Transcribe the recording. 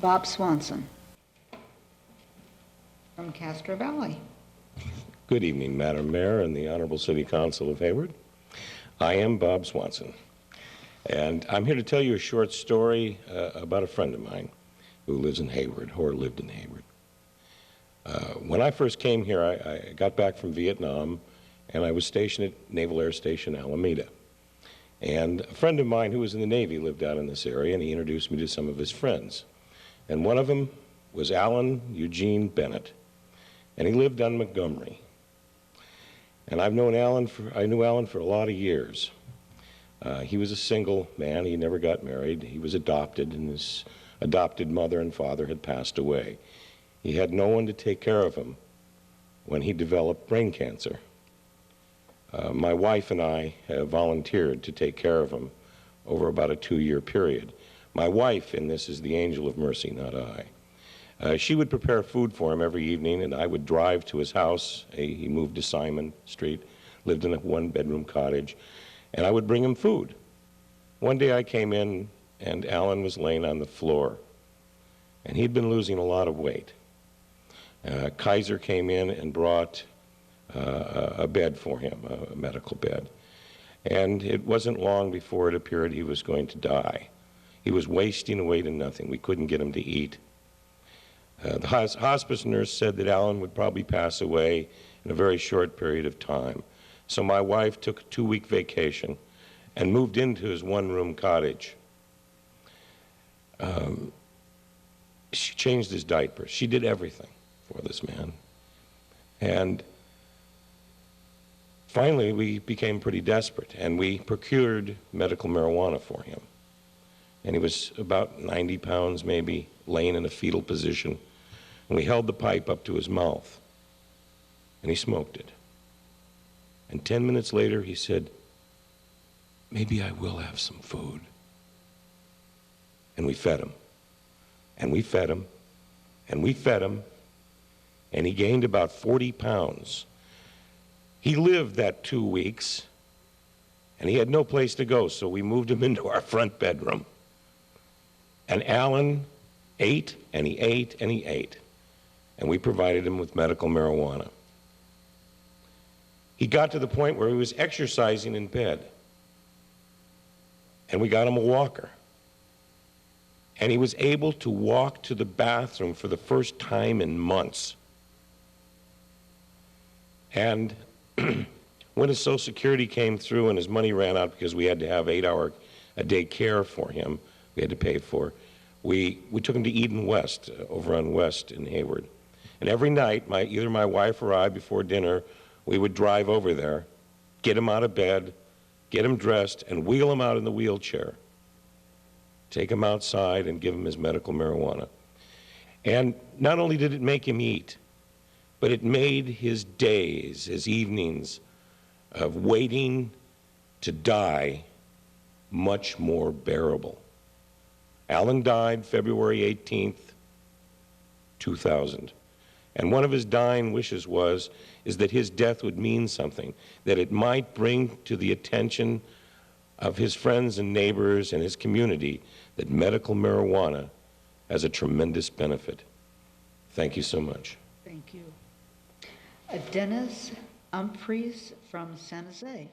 Bob Swanson from Castro Valley. Good evening, Madam Mayor and the Honorable City Council of Hayward. I am Bob Swanson, and I'm here to tell you a short story about a friend of mine who lives in Hayward, or lived in Hayward. When I first came here, I got back from Vietnam, and I was stationed at Naval Air Station Alameda. And a friend of mine who was in the Navy lived out in this area, and he introduced me to some of his friends. And one of them was Alan Eugene Bennett, and he lived on Montgomery. And I knew Alan for a lot of years. He was a single man. He never got married. He was adopted, and his adopted mother and father had passed away. He had no one to take care of him when he developed brain cancer. My wife and I have volunteered to take care of him over about a 2-year period. My wife in this is the angel of mercy, not I. She would prepare food for him every evening, and I would drive to his house. He moved to Simon Street, lived in a 1-bedroom cottage, and I would bring him food. One day I came in, and Alan was laying on the floor, and he'd been losing a lot of weight. Kaiser came in and brought a bed for him, a medical bed. And it wasn't long before it appeared he was going to die. He was wasting away to nothing. We couldn't get him to eat. The hospice nurse said that Alan would probably pass away in a very short period of time. So my wife took a 2-week vacation and moved into his 1-room cottage. She changed his diapers. She did everything for this man. And finally, we became pretty desperate, and we procured medical marijuana for him. And he was about 90 pounds, maybe, laying in a fetal position. And we held the pipe up to his mouth, and he smoked it. And 10 minutes later, he said, "Maybe I will have some food." And we fed him, and we fed him, and we fed him, and he gained about 40 pounds. He lived that 2 weeks, and he had no place to go, so we moved him into our front bedroom. And Alan ate, and he ate, and he ate, and we provided him with medical marijuana. He got to the point where he was exercising in bed, and we got him a walker. And he was able to walk to the bathroom for the first time in months. And when his Social Security came through and his money ran out because we had to have 8-hour-a-day care for him, we had to pay for, we took him to Eden West, over on West in Hayward. And every night, either my wife or I, before dinner, we would drive over there, get him out of bed, get him dressed, and wheel him out in the wheelchair, take him outside and give him his medical marijuana. And not only did it make him eat, but it made his days, his evenings of waiting to die much more bearable. Alan died February 18th, 2000. And one of his dying wishes is that his death would mean something, that it might bring to the attention of his friends and neighbors and his community that medical marijuana has a tremendous benefit. Thank you so much. Thank you. Dennis Humphreys from San Jose.